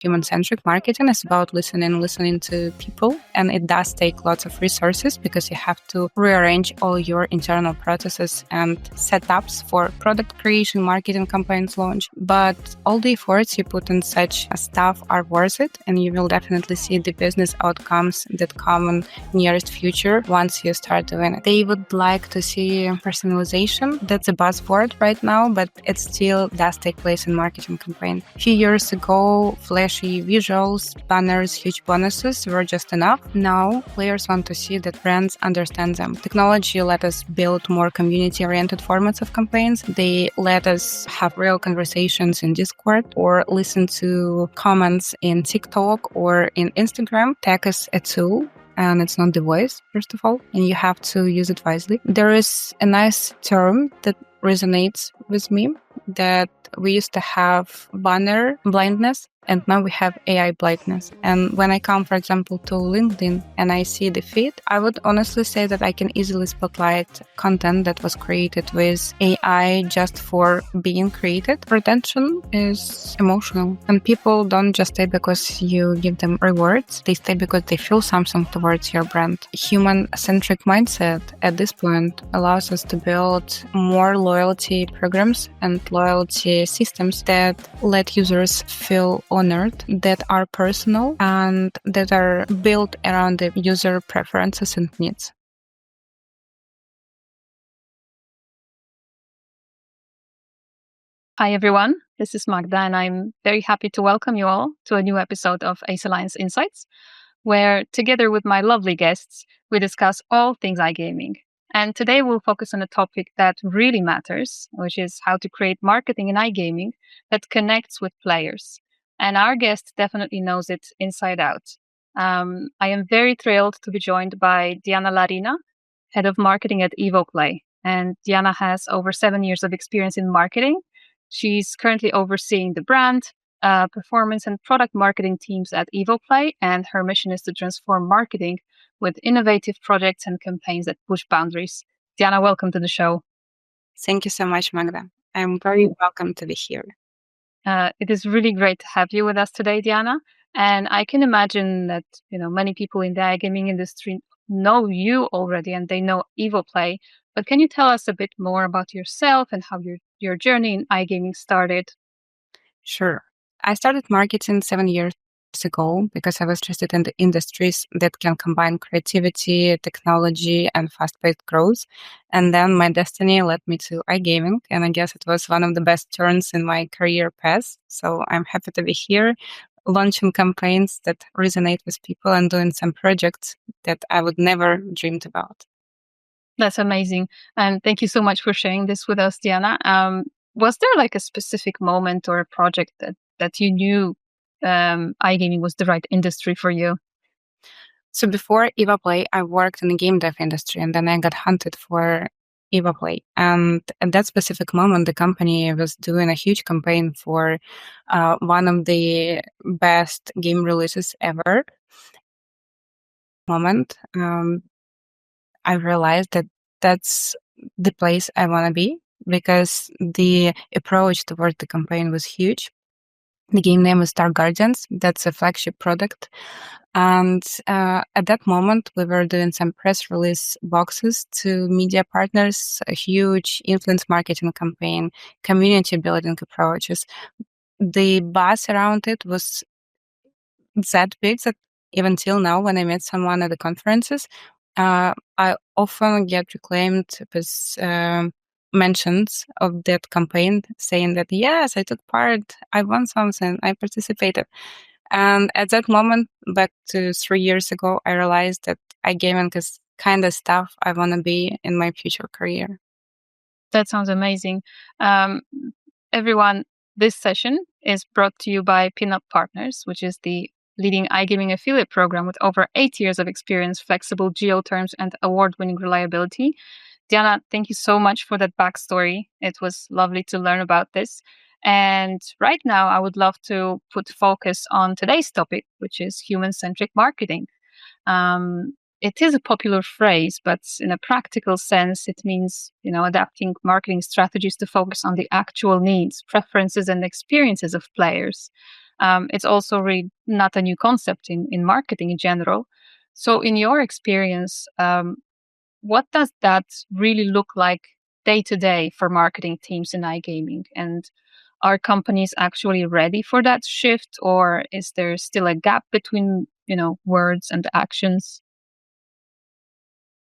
Human-centric marketing is about listening to people, and it does take lots of resources because you have to rearrange all your internal processes and setups for product creation, marketing campaigns launch. But all the efforts you put in such stuff are worth it, and you will definitely see the business outcomes that come in nearest future once you start doing it. They would like to see personalization. That's a buzzword right now, but it still does take place in marketing campaign. A few years ago, flashy visuals, banners, huge bonuses were just enough. Now, players want to see that brands understand them. Technology let us build more community-oriented formats of campaigns. They let us have real conversations in Discord or listen to comments in TikTok or in Instagram. Tech is a tool, and it's not the voice, first of all, and you have to use it wisely. There is a nice term that resonates with me that we used to have banner blindness, and now we have AI blindness. And when I come, for example, to LinkedIn and I see the feed, I would honestly say that I can easily spotlight content that was created with AI just for being created. Retention is emotional, and people don't just stay because you give them rewards. They stay because they feel something towards your brand. Human-centric mindset at this point allows us to build more loyalty programs and loyalty systems that let users feel honored, that are personal, and that are built around the user preferences and needs. Hi, everyone. This is Magda, and I'm very happy to welcome you all to a new episode of Ace Alliance Insights, where together with my lovely guests, we discuss all things iGaming. And today we'll focus on a topic that really matters, which is how to create marketing in iGaming that connects with players. And our guest definitely knows it inside out. I am very thrilled to be joined by Diana Larina, head of marketing at Evoplay. And Diana has over 7 years of experience in marketing. She's currently overseeing the brand, performance and product marketing teams at Evoplay, and her mission is to transform marketing with innovative projects and campaigns that push boundaries. Diana, welcome to the show. Thank you so much, Magda. I'm very welcome to be here. It is really great to have you with us today, Diana. And I can imagine that many people in the iGaming industry know you already and they know Evoplay. But can you tell us a bit more about yourself and how your journey in iGaming started? Sure. I started marketing 7 years ago because I was interested in the industries that can combine creativity, technology, and fast-paced growth. And then my destiny led me to iGaming, and I guess it was one of the best turns in my career path. So I'm happy to be here, launching campaigns that resonate with people and doing some projects that I would never dreamed about. That's amazing. And thank you so much for sharing this with us, Diana. Was there like a specific moment or a project that you knew iGaming was the right industry for you? So before Evoplay, I worked in the game dev industry, and then I got hunted for Evoplay. And at that specific moment, the company was doing a huge campaign for one of the best game releases ever. I realized that that's the place I want to be because the approach toward the campaign was huge. The game name is Dark Guardians. That's a flagship product. And at that moment, we were doing some press release boxes to media partners, a huge influence marketing campaign, community building approaches. The buzz around it was that big that even till now, when I met someone at the conferences, I often get reclaimed with mentions of that campaign saying that, yes, I took part, I won something, I participated. And at that moment, back to 3 years ago, I realized that iGaming is kind of stuff I want to be in my future career. That sounds amazing. Everyone, this session is brought to you by PIN-UP.PARTNERS, which is the leading iGaming affiliate program with over 8 years of experience, flexible geo terms, and award-winning reliability. Diana, thank you so much for that backstory. It was lovely to learn about this. And right now, I would love to put focus on today's topic, which is human-centric marketing. It is a popular phrase, but in a practical sense, it means, adapting marketing strategies to focus on the actual needs, preferences, and experiences of players. It's also really not a new concept in marketing in general. So, in your experience, what does that really look like day to day for marketing teams in iGaming? And are companies actually ready for that shift, or is there still a gap between words and actions?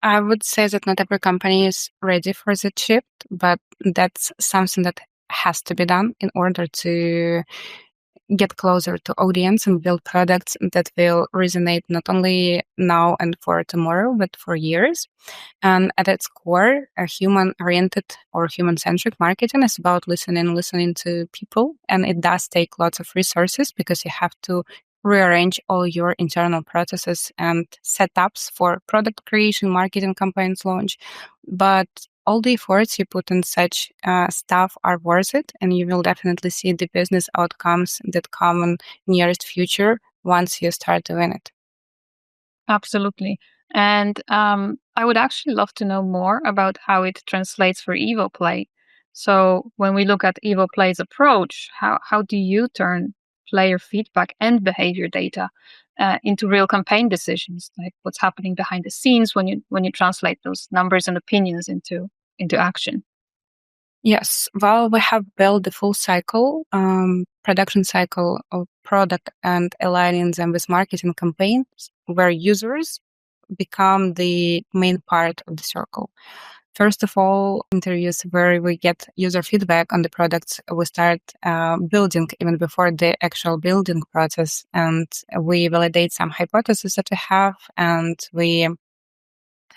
I would say that not every company is ready for the shift, but that's something that has to be done in order to get closer to audience and build products that will resonate not only now and for tomorrow, but for years. And at its core, a human-oriented or human-centric marketing is about listening to people. And it does take lots of resources because you have to rearrange all your internal processes and setups for product creation, marketing campaigns launch. But all the efforts you put in such stuff are worth it, and you will definitely see the business outcomes that come in nearest future once you start doing it. Absolutely. And I would actually love to know more about how it translates for Evoplay. So when we look at Evoplay's approach, how do you turn player feedback and behavior data into real campaign decisions? Like what's happening behind the scenes when you translate those numbers and opinions into action? Yes, well, we have built the full cycle, production cycle of product and aligning them with marketing campaigns where users become the main part of the circle. First of all, interviews where we get user feedback on the products we start building even before the actual building process. And we validate some hypotheses that we have, and we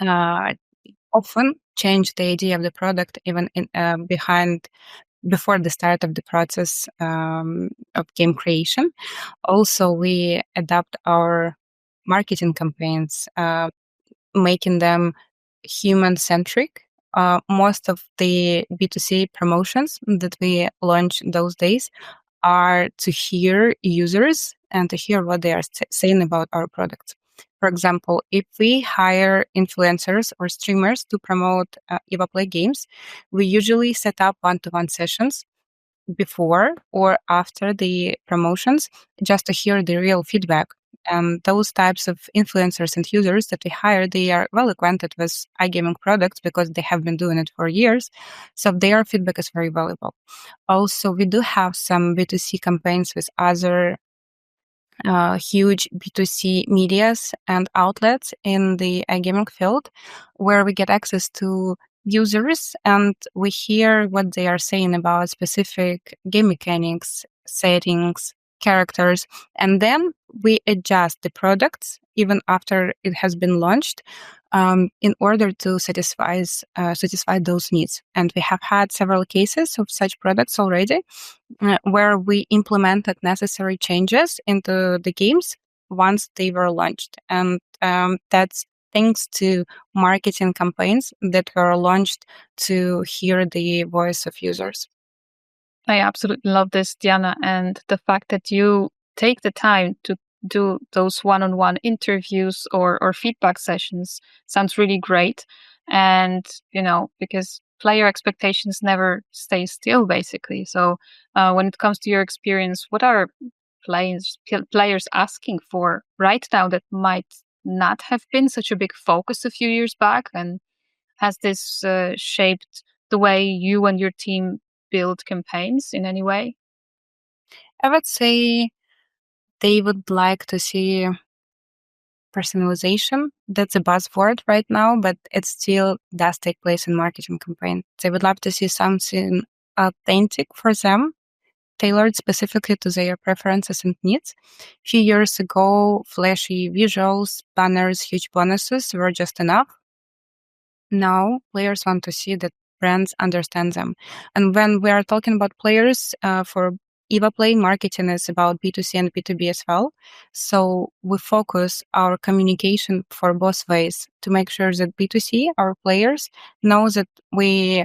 uh, often change the idea of the product even behind before the start of the process of game creation. Also, we adapt our marketing campaigns, making them human-centric. Most of the B2C promotions that we launch those days are to hear users and to hear what they are saying about our products. For example, if we hire influencers or streamers to promote Evoplay games, we usually set up one-to-one sessions before or after the promotions just to hear the real feedback. And those types of influencers and users that we hire, they are well acquainted with iGaming products because they have been doing it for years. So their feedback is very valuable. Also, we do have some B2C campaigns with other huge B2C medias and outlets in the iGaming field where we get access to users and we hear what they are saying about specific game mechanics, settings, characters, and then we adjust the products even after it has been launched in order to satisfy those needs. And we have had several cases of such products already where we implemented necessary changes into the games once they were launched. And that's thanks to marketing campaigns that were launched to hear the voice of users. I absolutely love this, Diana, and the fact that you take the time to do those one-on-one interviews or feedback sessions sounds really great. And, because player expectations never stay still, basically. So when it comes to your experience, what are players asking for right now that might not have been such a big focus a few years back? And has this shaped the way you and your team build campaigns in any way? I would say they would like to see personalization. That's a buzzword right now, but it still does take place in marketing campaigns. They would love to see something authentic for them, tailored specifically to their preferences and needs. A few years ago, flashy visuals, banners, huge bonuses were just enough. Now, players want to see that brands understand them. And when we are talking about players for Evoplay, marketing is about B2C and B2B as well. So we focus our communication for both ways to make sure that B2C, our players, know that we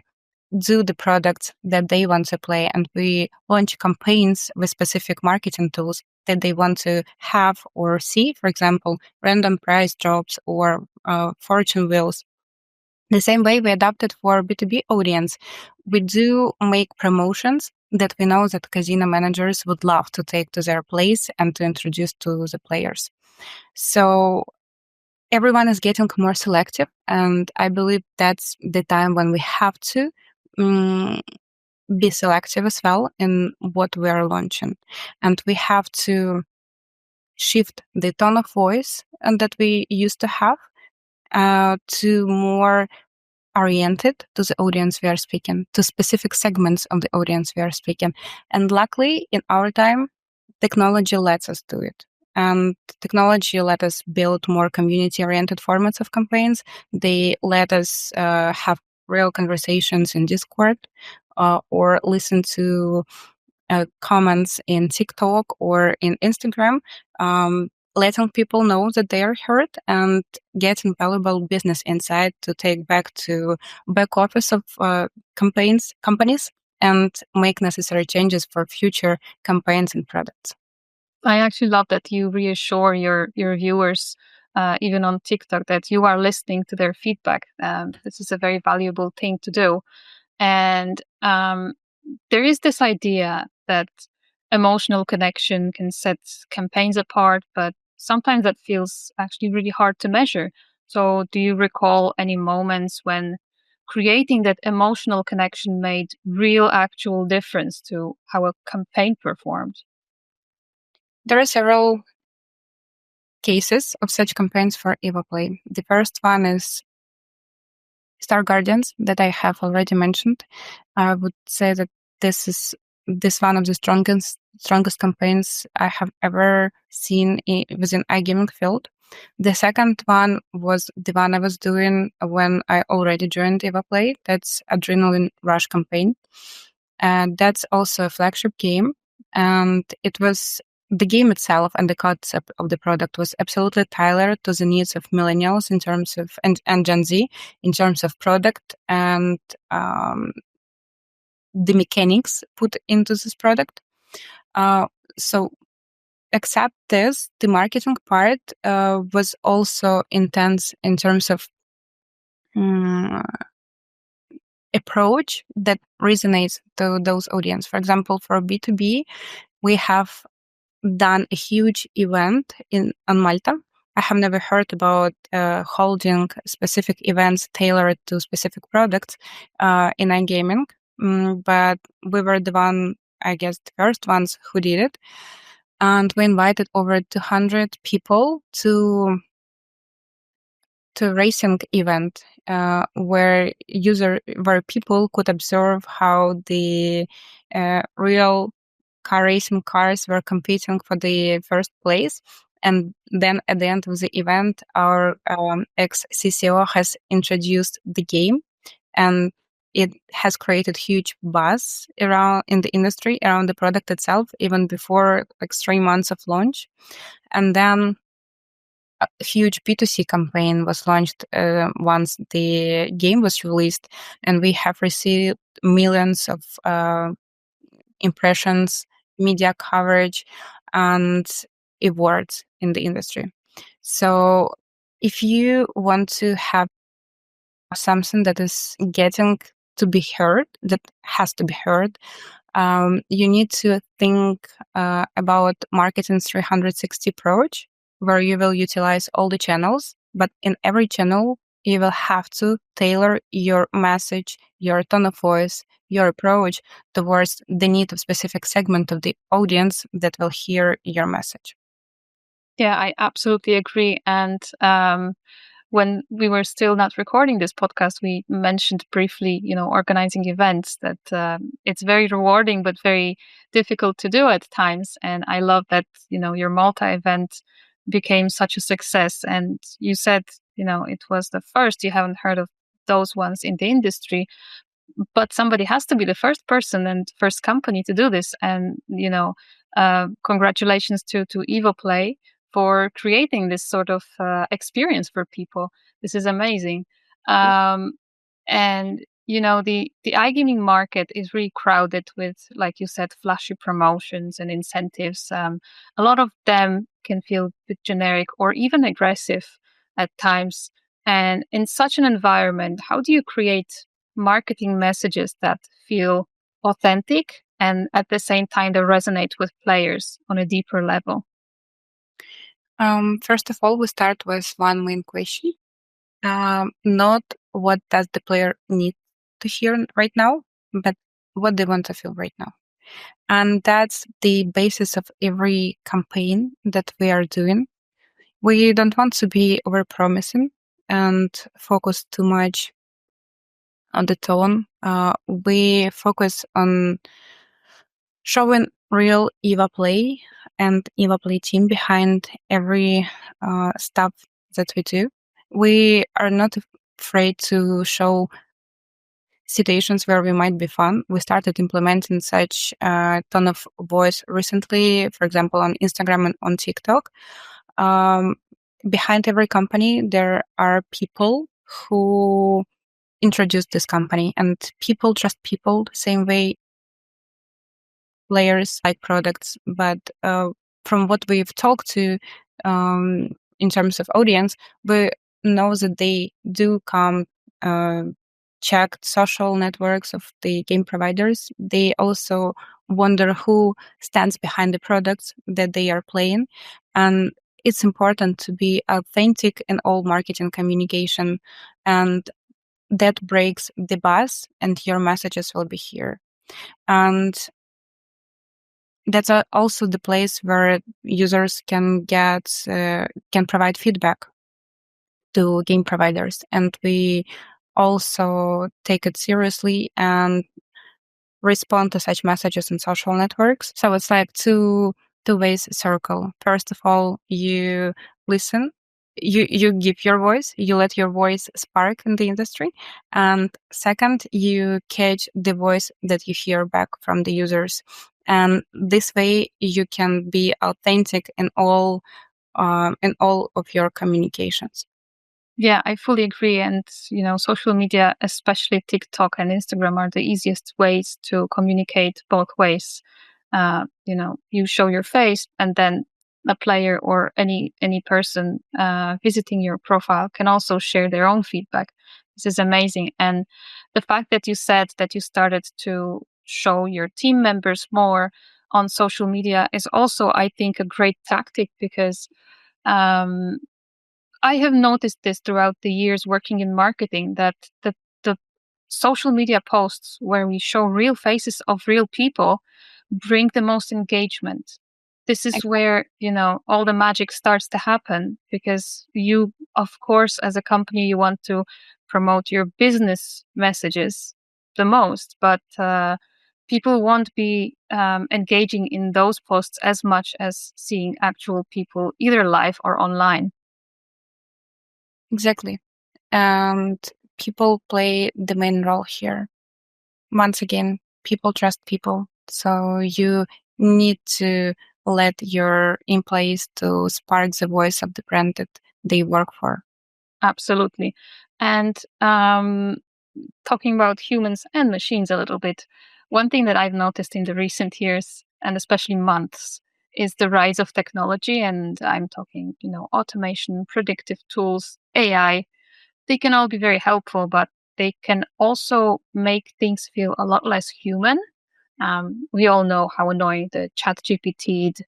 do the products that they want to play, and we launch campaigns with specific marketing tools that they want to have or see. For example, random price drops or fortune wheels. The same way we adapted for B2B audience. We do make promotions that we know that casino managers would love to take to their place and to introduce to the players. So everyone is getting more selective, and I believe that's the time when we have to be selective as well in what we are launching. And we have to shift the tone of voice and that we used to have to more oriented to the audience we are speaking, to specific segments of the audience we are speaking. And luckily, in our time, technology lets us do it. And technology let us build more community-oriented formats of campaigns. They let us have real conversations in Discord or listen to comments in TikTok or in Instagram, letting people know that they are heard and getting valuable business insight to take back to back office of companies and make necessary changes for future campaigns and products. I actually love that you reassure your viewers, even on TikTok, that you are listening to their feedback. This is a very valuable thing to do. And there is this idea that emotional connection can set campaigns apart, but sometimes that feels actually really hard to measure. So, do you recall any moments when creating that emotional connection made real, actual difference to how a campaign performed? There are several cases of such campaigns for Evoplay. The first one is Star Guardians that I have already mentioned. I would say that this one of the strongest campaigns I have ever seen within iGaming field. The second one was the one I was doing when I already joined Evoplay. That's Adrenaline Rush campaign. And that's also a flagship game. And it was the game itself and the concept of the product was absolutely tailored to the needs of millennials in terms of, and Gen Z in terms of product and the mechanics put into this product. So except this, the marketing part was also intense in terms of approach that resonates to those audience. For example, for B2B, we have done a huge event on Malta. I have never heard about holding specific events tailored to specific products in iGaming, but we were I guess, the first ones who did it. And we invited over 200 people to racing event where people could observe how the real car racing cars were competing for the first place. And then at the end of the event, our ex-CCO has introduced the game, and it has created huge buzz around in the industry around the product itself, even before like 3 months of launch. And then a huge B2C campaign was launched once the game was released, and we have received millions of impressions, media coverage, and awards in the industry. So if you want to have something that is getting to be heard, that has to be heard, you need to think about marketing 360 approach, where you will utilize all the channels, but in every channel, you will have to tailor your message, your tone of voice, your approach towards the need of specific segment of the audience that will hear your message. Yeah, I absolutely agree. And when we were still not recording this podcast, we mentioned briefly, organizing events, that it's very rewarding, but very difficult to do at times. And I love that, your Malta event became such a success. And you said, it was the first. You haven't heard of those ones in the industry, but somebody has to be the first person and first company to do this. And, congratulations to Evoplay for creating this sort of experience for people. This is amazing. And the iGaming market is really crowded with, like you said, flashy promotions and incentives. A lot of them can feel a bit generic or even aggressive at times. And in such an environment, how do you create marketing messages that feel authentic and at the same time they resonate with players on a deeper level? First of all, we start with one main question. Not what does the player need to hear right now, but what they want to feel right now. And that's the basis of every campaign that we are doing. We don't want to be overpromising and focus too much on the tone. We focus on showing real Evoplay and Evoplay team behind every stuff that we do. We are not afraid to show situations where we might be fun. We started implementing such tone of voice recently, for example, on Instagram and on TikTok. Um, Behind every company, there are people who introduced this company, and people trust people the same way players like products. But from what we've talked to in terms of audience, we know that they do come check social networks of the game providers. They also wonder who stands behind the products that they are playing. And it's important to be authentic in all marketing communication, and that breaks the buzz and your messages will be here. And that's also the place where users can can provide feedback to game providers, and we also take it seriously and respond to such messages in social networks. So it's like two ways circle. First of all, you listen, you give your voice, you let your voice spark in the industry, and second, you catch the voice that you hear back from the users. And this way, you can be authentic in all of your communications. Yeah, I fully agree. And, social media, especially TikTok and Instagram, are the easiest ways to communicate both ways. You show your face, and then a player or any person visiting your profile can also share their own feedback. This is amazing. And the fact that you said that you started to show your team members more on social media is also, I think, a great tactic, because um, I have noticed this throughout the years working in marketing, that the social media posts where we show real faces of real people bring the most engagement. This is where, all the magic starts to happen, because you, of course, as a company, you want to promote your business messages the most, but people won't be engaging in those posts as much as seeing actual people either live or online. Exactly. And people play the main role here. Once again, people trust people. So you need to let your employees to spark the voice of the brand that they work for. Absolutely. And talking about humans and machines a little bit, one thing that I've noticed in the recent years, and especially months, is the rise of technology. And I'm talking, automation, predictive tools, AI. They can all be very helpful, but they can also make things feel a lot less human. We all know how annoying the ChatGPT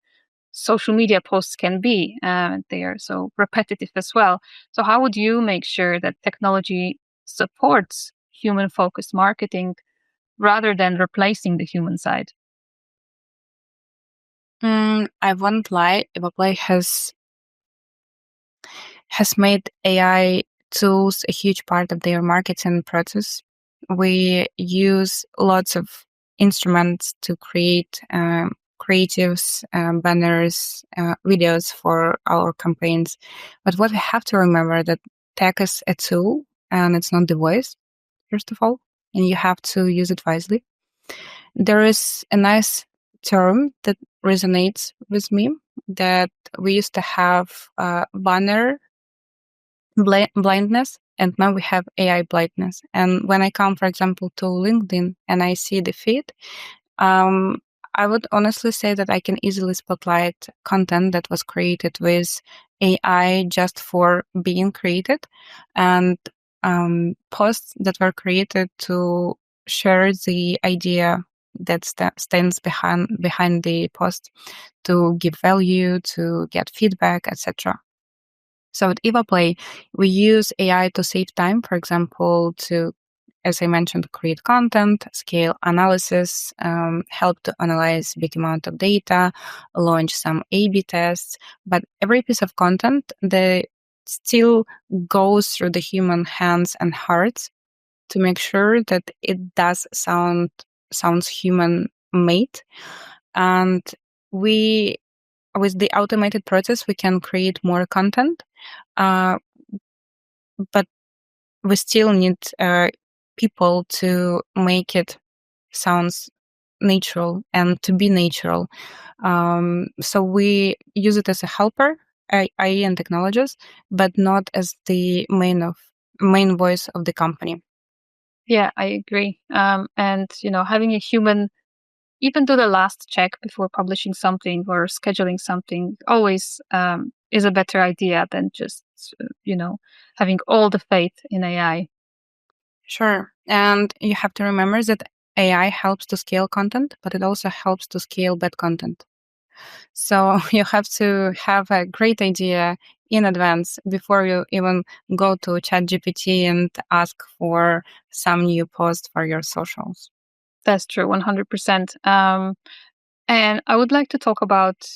social media posts can be. They are so repetitive as well. So, how would you make sure that technology supports human focused marketing rather than replacing the human side? I won't lie, Evoplay has made AI tools a huge part of their marketing process. We use lots of instruments to create creatives, banners, videos for our campaigns. But what we have to remember that tech is a tool and it's not the voice, first of all, and you have to use it wisely. There is a nice term that resonates with me that we used to have banner blindness, and now we have AI blindness. And when I come, for example, to LinkedIn and I see the feed, um, I would honestly say that I can easily spotlight content that was created with AI just for being created, and posts that were created to share the idea that stands behind the post to give value, to get feedback, etc. So at Evoplay, we use AI to save time, for example, to, as I mentioned, create content, scale analysis, help to analyze big amount of data, launch some A/B tests. But every piece of content, they still goes through the human hands and hearts to make sure that it does sounds human made. And we, with the automated process, we can create more content, uh, but we still need people to make it sounds natural and to be natural. So we use it as a helper, AI and technologies, but not as the main voice of the company. Yeah, I agree. And having a human even do the last check before publishing something or scheduling something always is a better idea than just having all the faith in AI. Sure. And you have to remember that AI helps to scale content, but it also helps to scale bad content. So you have to have a great idea in advance before you even go to ChatGPT and ask for some new post for your socials. That's true, 100%. And I would like to talk about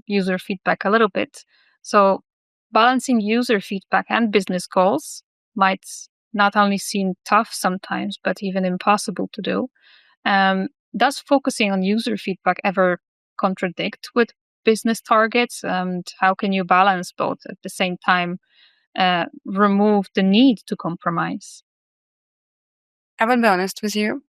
user feedback a little bit. So balancing user feedback and business goals might not only seem tough sometimes, but even impossible to do. Does focusing on user feedback ever contradict with business targets? And how can you balance both at the same time, remove the need to compromise? I will be honest with you.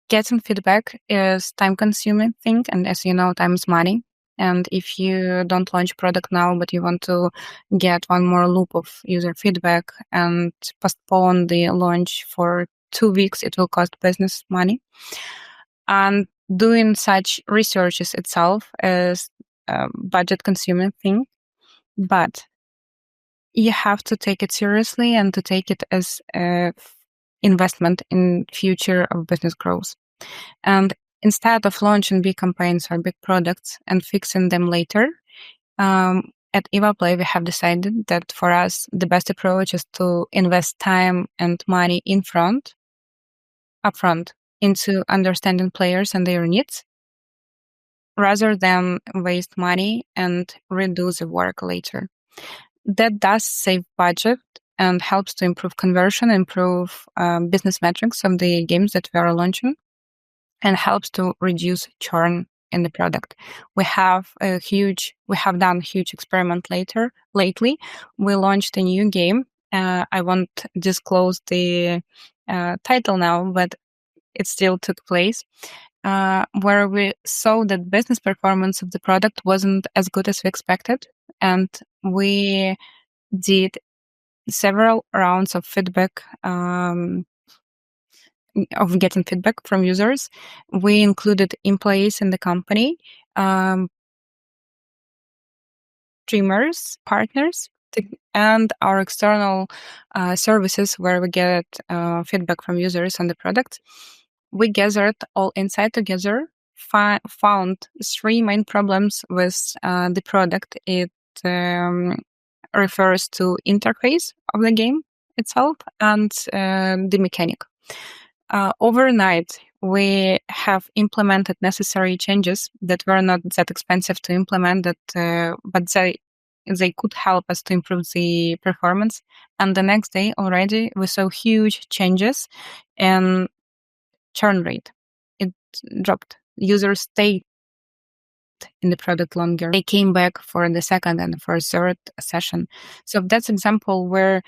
Getting feedback is time-consuming thing, and as you know, time is money. And if you don't launch product now, but you want to get one more loop of user feedback and postpone the launch for 2 weeks, it will cost business money. And doing such researches itself is a budget-consuming thing, but you have to take it seriously and to take it as a investment in future of business growth. And instead of launching big campaigns or big products and fixing them later, at Evoplay, we have decided that for us, the best approach is to invest time and money upfront, into understanding players and their needs, rather than waste money and redo the work later. That does save budget and helps to improve conversion, improve business metrics of the games that we are launching, and helps to reduce churn in the product. We have done huge experiment lately. We launched a new game. I won't disclose the title now, but it still took place, where we saw that business performance of the product wasn't as good as we expected. And we did several rounds of feedback, of getting feedback from users. We included employees in the company, streamers, partners, and our external services where we get feedback from users on the product. We gathered all insight together, found three main problems with the product. It refers to interface of the game itself and the mechanic. Overnight, we have implemented necessary changes that were not that expensive to implement, but they could help us to improve the performance. And the next day already, we saw huge changes in churn rate. It dropped. Users stayed in the product longer. They came back for the second and for third session. So that's example where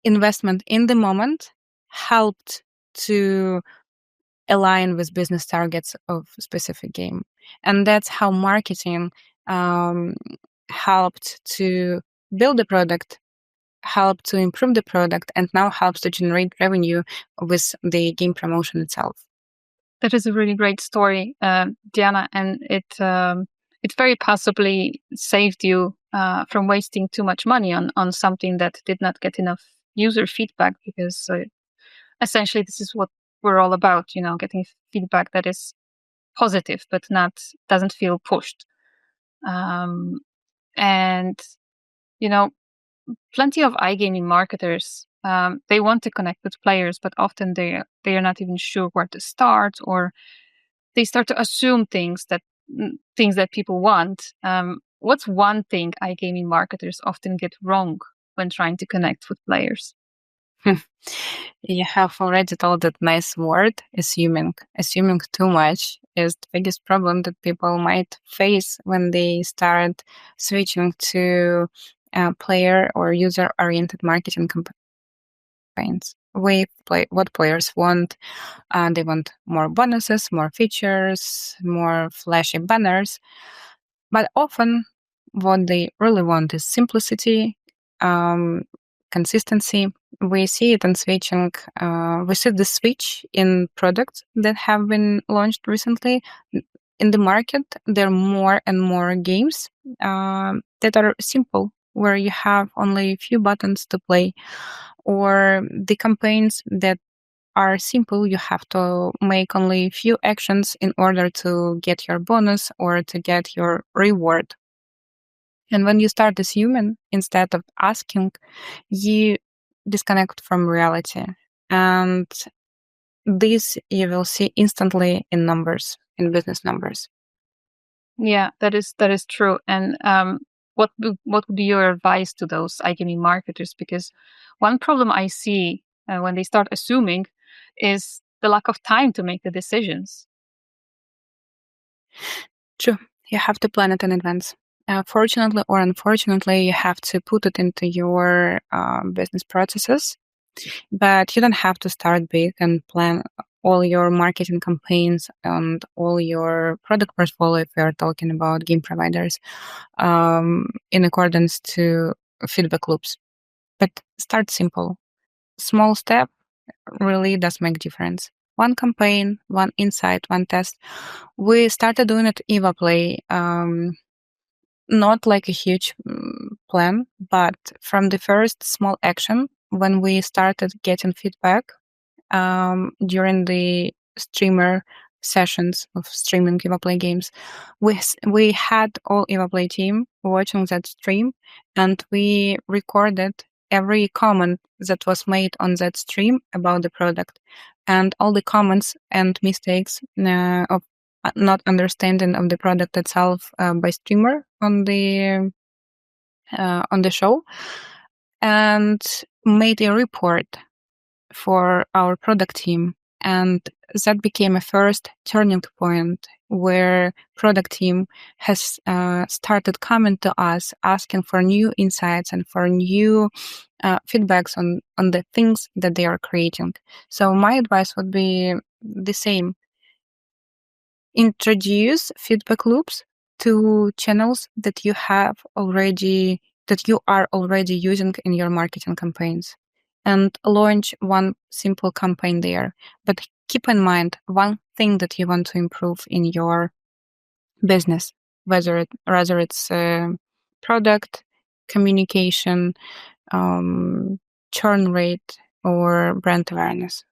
investment in the moment helped to align with business targets of a specific game. And that's how marketing helped to build the product, helped to improve the product, and now helps to generate revenue with the game promotion itself. That is a really great story, Diana, and it very possibly saved you from wasting too much money on something that did not get enough user feedback, because essentially this is what we're all about, getting feedback that is positive, but doesn't feel pushed. And, you know, plenty of iGaming marketers, they want to connect with players, but often they are not even sure where to start, or they start to assume things that people want. What's one thing iGaming marketers often get wrong when trying to connect with players? You have already told that nice word, assuming. Assuming too much is the biggest problem that people might face when they start switching to player or user-oriented marketing campaigns. What players want. They want more bonuses, more features, more flashy banners. But often, what they really want is simplicity, consistency. We see it in switching. We see the switch in products that have been launched recently. In the market, there are more and more games that are simple, where you have only a few buttons to play, or the campaigns that are simple. You have to make only a few actions in order to get your bonus or to get your reward. And when you start assuming instead of asking, you disconnect from reality. And this you will see instantly in numbers, in business numbers. Yeah, that is true. And what would be your advice to those iGaming marketers? Because one problem I see when they start assuming is the lack of time to make the decisions. True. You have to plan it in advance. Fortunately or unfortunately, you have to put it into your business processes. But you don't have to start big and plan all your marketing campaigns and all your product portfolio if we are talking about game providers in accordance to feedback loops. But start simple. Small step really does make difference. One campaign, one insight, one test. We started doing it Evoplay. Not like a huge plan, but from the first small action, when we started getting feedback during the streamer sessions of streaming Evoplay games, we had all Evoplay team watching that stream, and we recorded every comment that was made on that stream about the product, and all the comments and mistakes of not understanding of the product itself by streamer on the show, and made a report for our product team. And that became a first turning point where product team has started coming to us asking for new insights and for new feedbacks on the things that they are creating. So my advice would be the same. Introduce feedback loops to channels that you are already using in your marketing campaigns, and launch one simple campaign there. But keep in mind one thing that you want to improve in your business, whether it's product, communication, churn rate, or brand awareness.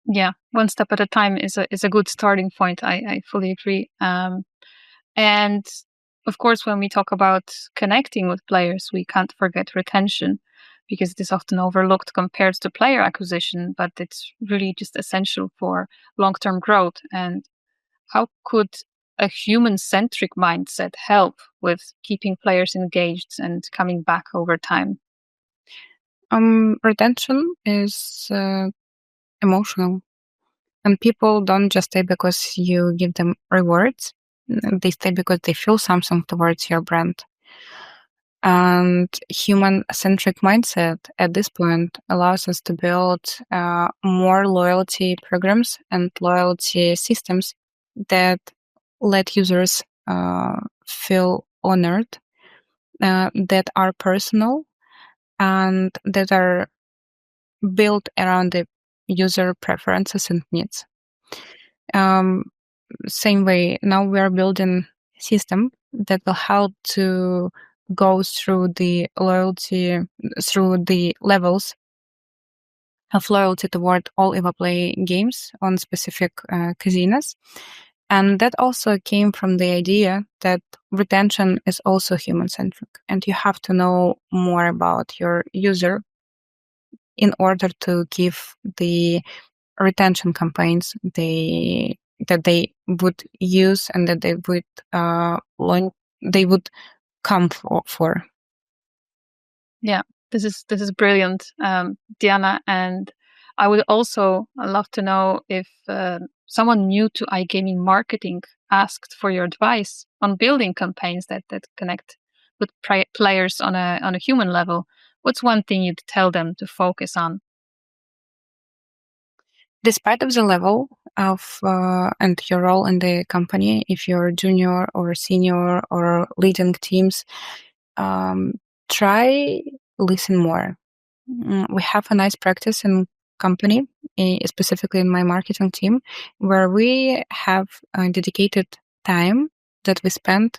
Yeah, one step at a time is a good starting point. I fully agree. And of course, when we talk about connecting with players, we can't forget retention, because it is often overlooked compared to player acquisition, but it's really just essential for long-term growth. And how could a human-centric mindset help with keeping players engaged and coming back over time? Retention is emotional. And people don't just stay because you give them rewards. They stay because they feel something towards your brand. And human-centric mindset at this point allows us to build more loyalty programs and loyalty systems that let users feel honored, that are personal, and that are built around the user preferences and needs. Same way, now we are building a system that will help to go through the loyalty, through the levels of loyalty toward all Evoplay games on specific casinos. And that also came from the idea that retention is also human-centric, and you have to know more about your user in order to give the retention campaigns that they would use and that they would they would come for. Yeah, this is brilliant, Diana. And I would also love to know if someone new to iGaming marketing asked for your advice on building campaigns that connect with players on a human level. What's one thing you'd tell them to focus on? Despite of the level of and your role in the company, if you're junior or senior or leading teams, try listen more. We have a nice practice in company, specifically in my marketing team, where we have dedicated time that we spend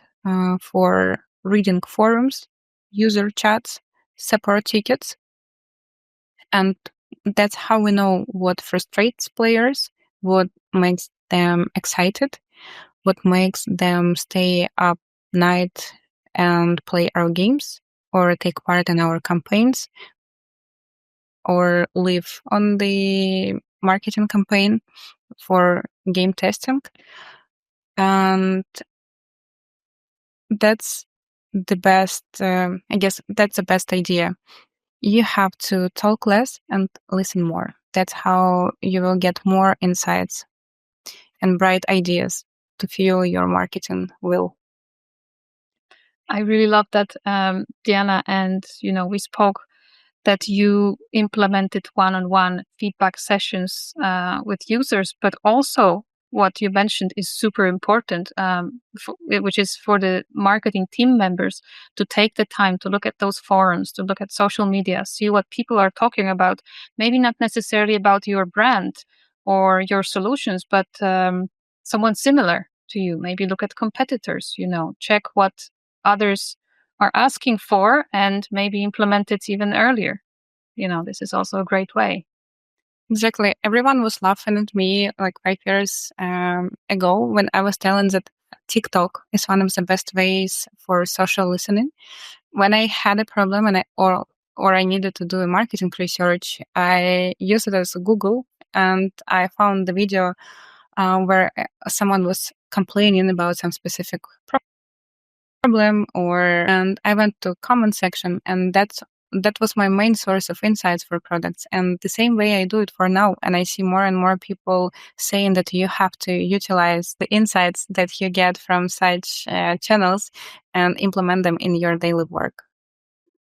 for reading forums, user chats, support tickets, and that's how we know what frustrates players, what makes them excited, what makes them stay up night and play our games or take part in our campaigns or live on the marketing campaign for game testing. And that's the best, I guess that's the best idea. You have to talk less and listen more. That's how you will get more insights and bright ideas to fuel your marketing wheel. I really love that, Diana. And, we spoke that you implemented one-on-one feedback sessions with users, but also what you mentioned is super important, which is for the marketing team members to take the time to look at those forums, to look at social media, see what people are talking about, maybe not necessarily about your brand or your solutions, but someone similar to you. Maybe look at competitors, check what others are asking for and maybe implement it even earlier. This is also a great way. Exactly. Everyone was laughing at me like 5 years ago when I was telling that TikTok is one of the best ways for social listening. When I had a problem and I needed to do a marketing research, I used it as Google, and I found the video where someone was complaining about some specific problem, and I went to comment section, and that was my main source of insights for products. And the same way I do it for now, and I see more and more people saying that you have to utilize the insights that you get from such channels and implement them in your daily work.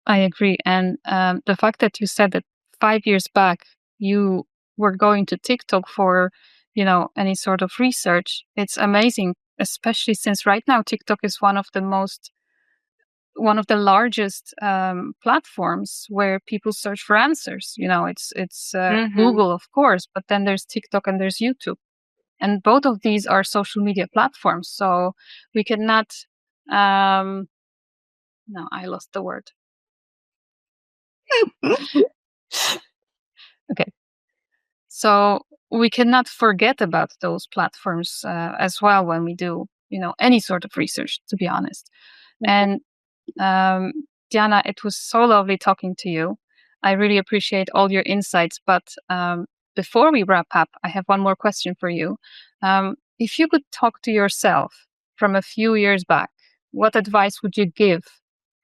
I agree. And the fact that you said that 5 years back you were going to TikTok for, any sort of research, it's amazing, especially since right now TikTok is one of the largest platforms where people search for answers. It's Google, of course, but then there's TikTok and there's YouTube, and both of these are social media platforms. So we cannot. No, I lost the word. Okay. So we cannot forget about those platforms as well when we do, any sort of research, to be honest. And Diana, it was so lovely talking to you. I really appreciate all your insights. But before we wrap up, I have one more question for you. If you could talk to yourself from a few years back, what advice would you give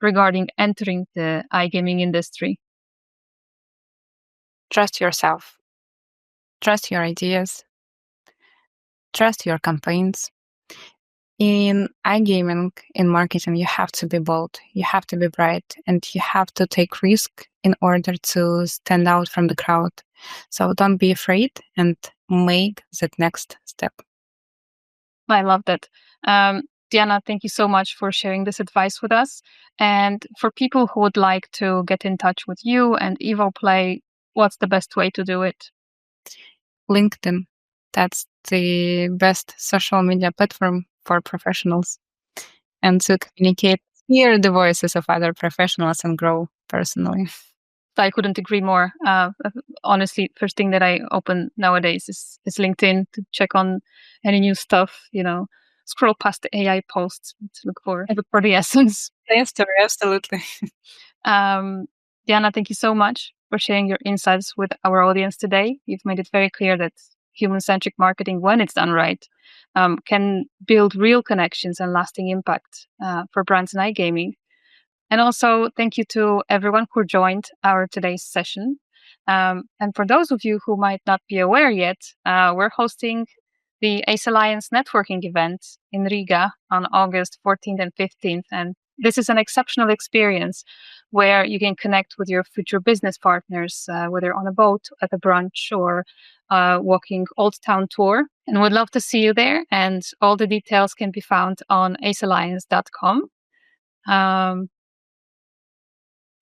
regarding entering the iGaming industry? Trust yourself. Trust your ideas. Trust your campaigns. In iGaming, in marketing, you have to be bold, you have to be bright, and you have to take risk in order to stand out from the crowd. So don't be afraid and make that next step. I love that. Diana, thank you so much for sharing this advice with us. And for people who would like to get in touch with you and Evoplay, what's the best way to do it? LinkedIn. That's the best social media platform for professionals, and to communicate, hear the voices of other professionals and grow personally. I couldn't agree more. Honestly, first thing that I open nowadays is LinkedIn to check on any new stuff, scroll past the AI posts to look for the essence. Same story, absolutely. Diana, thank you so much for sharing your insights with our audience today. You've made it very clear that human-centric marketing, when it's done right, can build real connections and lasting impact for brands in iGaming. And also, thank you to everyone who joined our today's session. And for those of you who might not be aware yet, we're hosting the ACE Alliance networking event in Riga on August 14th and 15th. And this is an exceptional experience where you can connect with your future business partners, whether on a boat, at a brunch, or walking Old Town tour. And we'd love to see you there. And all the details can be found on acealliance.com.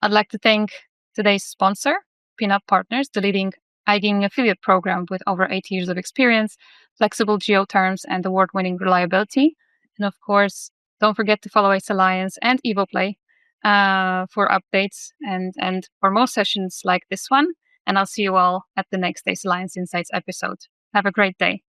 I'd like to thank today's sponsor, PIN-UP.PARTNERS, the leading iGaming affiliate program with over 8 years of experience, flexible geo terms, and award-winning reliability. And of course, don't forget to follow ACE Alliance and Evoplay for updates and for more sessions like this one. And I'll see you all at the next ACE Alliance Insights episode. Have a great day.